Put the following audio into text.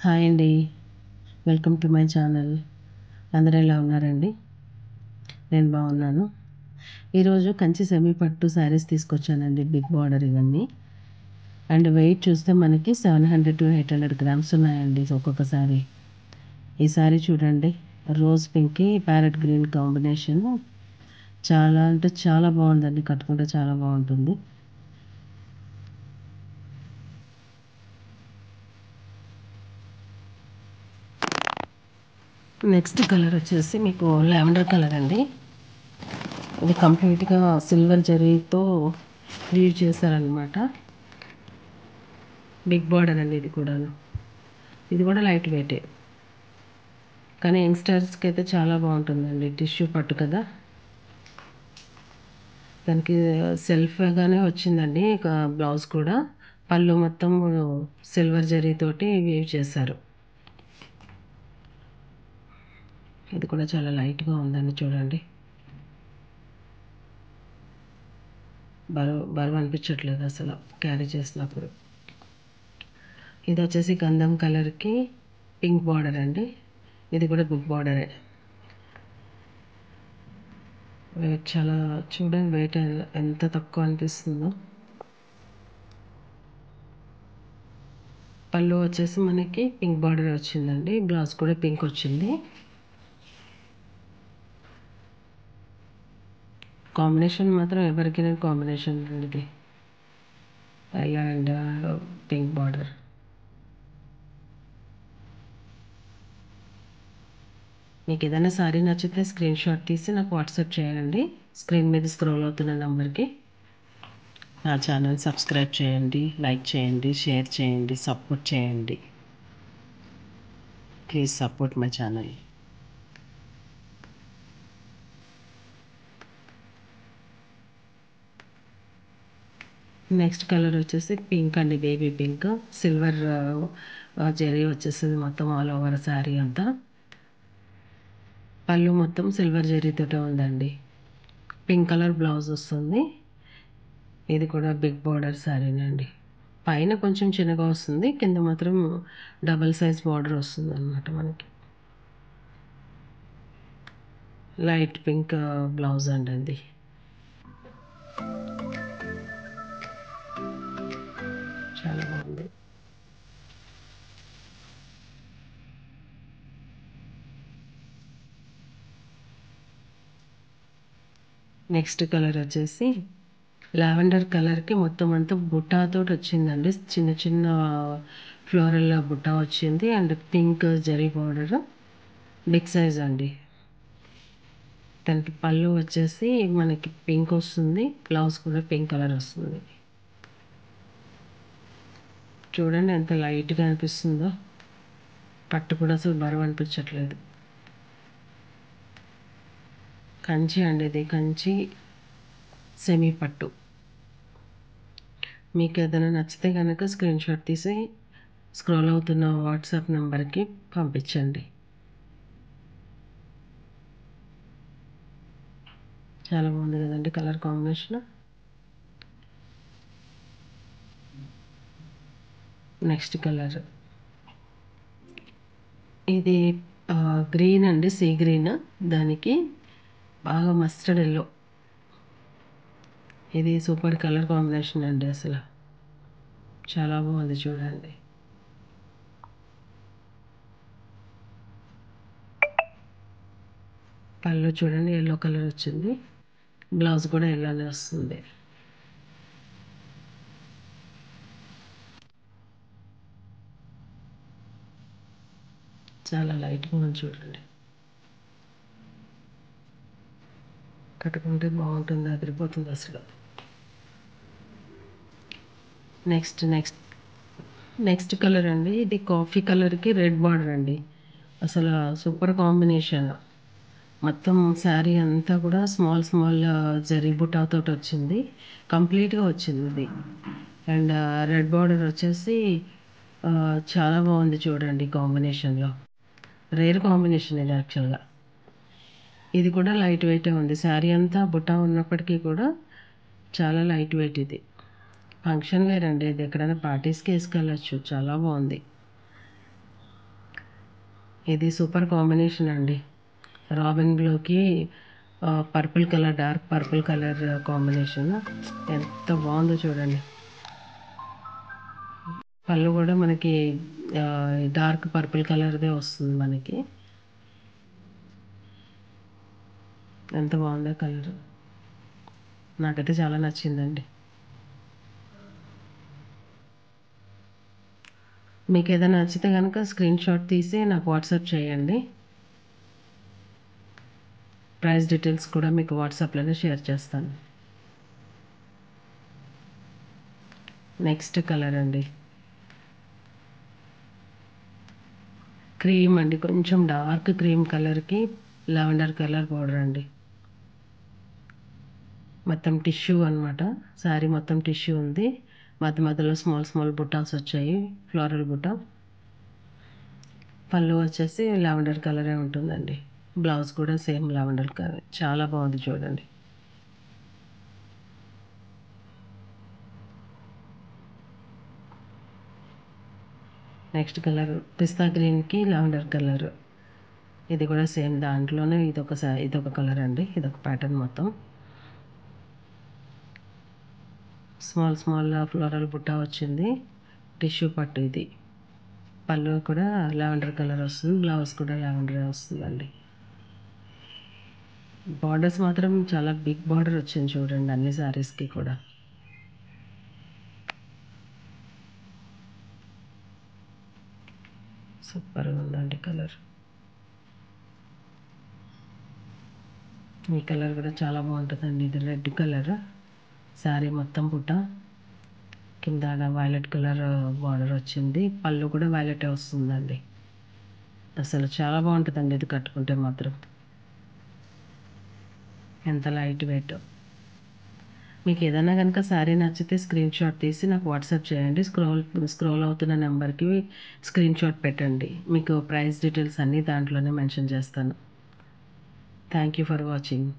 Hi అండి. Welcome to my channel. అందరూ ఎలా ఉన్నారండి? నేను బాగున్నాను. ఈరోజు కంచి సెమీ పట్టు శారీస్ తీసుకొచ్చానండి. బిగ్ బార్డర్ ఇవన్నీ. అండ్ వెయిట్ చూస్తే మనకి 700 to 800 గ్రామ్స్ ఉన్నాయండి ఒక్కొక్క శారీ. ఈ శారీ చూడండి, రోజ్ పింక్కి ప్యారెట్ గ్రీన్ కాంబినేషన్. చాలా అంటే చాలా బాగుందండి. కట్టుకుంటే చాలా బాగుంటుంది. నెక్స్ట్ కలర్ వచ్చేసి మీకు లావెండర్ కలర్ అండి. ఇది కంప్లీట్గా సిల్వర్ జరీతో వీవ్ చేశారనమాట. బిగ్ బార్డర్ అండి. ఇది కూడా లైట్ వెయిటే, కానీ యంగ్స్టర్స్కి అయితే చాలా బాగుంటుందండి. టిష్యూ పట్టు కదా, దానికి సెల్ఫ్గానే వచ్చిందండి. ఇక బ్లౌజ్ కూడా పళ్ళు మొత్తం సిల్వర్ జరీతోటి వీవ్ చేశారు. ఇది కూడా చాలా లైట్గా ఉందండి. చూడండి, బరువు అనిపించట్లేదు అసలు క్యారీ చేసినప్పుడు. ఇది వచ్చేసి గంధం కలర్కి పింక్ బార్డర్ అండి. ఇది కూడా బిగ్ బార్డరే. వెయిట్ చాలా చూడండి, వెయిట్ ఎంత తక్కువ అనిపిస్తుందో. పళ్ళు వచ్చేసి మనకి పింక్ బార్డర్ వచ్చిందండి. బ్లౌజ్ కూడా పింక్ వచ్చింది. కాంబినేషన్ మాత్రం ఎవరికైనా కాంబినేషన్ అండి. ఇది ఎల్లో అండ్ పింక్ బార్డర్. మీకు ఏదైనా సారీ నచ్చితే స్క్రీన్ షాట్ తీసి నాకు వాట్సాప్ చేయండి. స్క్రీన్ మీద స్క్రోల్ అవుతున్న నెంబర్కి. నా ఛానల్ సబ్స్క్రైబ్ చేయండి, లైక్ చేయండి, షేర్ చేయండి, సపోర్ట్ చేయండి. Please support my channel. Next colour వచ్చేసి పింక్ అండి, బేబీ పింక్. సిల్వర్ జరీ వచ్చేస్తుంది మొత్తం ఆల్ ఓవర్ శారీ అంతా. పళ్ళు మొత్తం సిల్వర్ జరీతోటే ఉందండి. పింక్ కలర్ బ్లౌజ్ వస్తుంది. ఇది కూడా బిగ్ బార్డర్ శారీనండి. పైన కొంచెం చిన్నగా వస్తుంది, కింద మాత్రం డబల్ సైజ్ బార్డర్ వస్తుంది అన్నమాట మనకి. లైట్ పింక్ బ్లౌజ్ అండి అది. చాలా బాగుంది. నెక్స్ట్ కలర్ వచ్చేసి లావెండర్ కలర్కి మొత్తం అంతా బుట్టాతో వచ్చిందండి. చిన్న చిన్న ఫ్లోరల్ బుట్ట వచ్చింది. And pink zari border, big size అండి. దానికి పళ్ళు వచ్చేసి మనకి పింక్ వస్తుంది. బ్లౌజ్ కూడా పింక్ కలర్ వస్తుంది. చూడండి ఎంత లైట్గా అనిపిస్తుందో. పట్టు కూడా అసలు బరువు అనిపించట్లేదు. కంచి అండి, ఇది కంచి సెమీ పట్టు. మీకు ఏదైనా నచ్చితే కనుక స్క్రీన్ షాట్ తీసి స్క్రోల్ అవుతున్న వాట్సాప్ నెంబర్కి పంపించండి. చాలా బాగుంది కదండి కలర్ కాంబినేషన్. నెక్స్ట్ కలర్ ఇది గ్రీన్ అండి, సీ గ్రీన్. దానికి బాగా మస్టర్డ్ ఎల్లో. ఇది సూపర్ కలర్ కాంబినేషన్ అండి. అసలు చాలా బాగుంది చూడండి. పళ్ళు చూడండి, ఎల్లో కలర్ వచ్చింది. బ్లౌజ్ కూడా ఎల్లోనే వస్తుంది. చాలా లైట్గా ఉంది చూడండి. కట్టుకుంటే బాగుంటుంది, అదిరిపోతుంది అసలు. నెక్స్ట్ కలర్ అండి. ఇది కాఫీ కలర్కి రెడ్ బార్డర్ అండి. అసలు సూపర్ కాంబినేషన్. మొత్తం శారీ అంతా కూడా స్మాల్ స్మాల్ జరీ బుట్టాతో వచ్చింది. కంప్లీట్గా వచ్చింది ఇది. అండ్ రెడ్ బార్డర్ వచ్చేసి చాలా బాగుంది చూడండి కాంబినేషన్లో. రేర్ కాంబినేషన్ ఇది యాక్చువల్గా. ఇది కూడా లైట్ వెయిటే ఉంది. శారీ అంతా బుట్ట ఉన్నప్పటికీ కూడా చాలా లైట్ వెయిట్. ఇది ఫంక్షన్ వేర్ అండి. ఇది ఎక్కడైనా పార్టీస్కి వేసుకెళ్ళచ్చు. చాలా బాగుంది. ఇది సూపర్ కాంబినేషన్ అండి. రాబిన్ బ్లూకి purple colour, dark purple colour combination ఎంత బాగుందో చూడండి. పళ్ళు కూడా మనకి డార్క్ పర్పుల్ కలర్దే వస్తుంది మనకి. ఎంత బాగుందో కలర్, నాకైతే చాలా నచ్చిందండి. మీకు ఏదైనా నచ్చితే కనుక స్క్రీన్ షాట్ తీసి నాకు వాట్సాప్ చేయండి. ప్రైస్ డీటెయిల్స్ కూడా మీకు వాట్సాప్లోనే షేర్ చేస్తాను. నెక్స్ట్ కలర్ అండి, క్రీమ్ అండి. కొంచెం డార్క్ క్రీమ్ కలర్కి లావెండర్ కలర్ బార్డర్ అండి. మొత్తం టిష్యూ అనమాట. శారీ మొత్తం టిష్యూ ఉంది. మధ్య మధ్యలో స్మాల్ స్మాల్ బుట్టాస్ వచ్చాయి, ఫ్లోరల్ బుట్ట. పళ్ళు వచ్చేసి లావెండర్ కలరే ఉంటుందండి. బ్లౌజ్ కూడా సేమ్ లావెండర్ కలర్. చాలా బాగుంది చూడండి. నెక్స్ట్ కలర్ పిస్తా గ్రీన్కి లావెండర్ కలర్. ఇది కూడా సేమ్ దాంట్లోనే ఇదొక కలర్ అండి. ఇదొక ప్యాటర్న్ మొత్తం. స్మాల్ స్మాల్ ఫ్లోరల్ బుట్ట వచ్చింది. టిష్యూ పట్టు ఇది. పళ్ళు కూడా లావెండర్ కలర్ వస్తుంది. బ్లౌజ్ కూడా లావెండర్ వస్తుందండి. బార్డర్స్ మాత్రం చాలా బిగ్ బార్డర్ వచ్చింది చూడండి అన్ని శారీస్కి కూడా. సూపర్గా ఉందండి కలర్. ఈ కలర్ కూడా చాలా బాగుంటుందండి. ఇది రెడ్ కలర్. శారీ మొత్తం పుట్ట, కింద వైలెట్ కలర్ బార్డర్ వచ్చింది. పళ్ళు కూడా వైలెట్ వస్తుందండి. అసలు చాలా బాగుంటుందండి ఇది కట్టుకుంటే మాత్రం. ఎంత లైట్ వెయిట్. మీకు ఏదైనా కనుక శారీ నచ్చితే స్క్రీన్ షాట్ తీసి నాకు వాట్సాప్ చేయండి. స్క్రోల్ అవుతున్న నెంబర్కి స్క్రీన్ షాట్ పెట్టండి. మీకు ప్రైస్ డీటెయిల్స్ అన్నీ దాంట్లోనే మెన్షన్ చేస్తాను. Thank you for watching.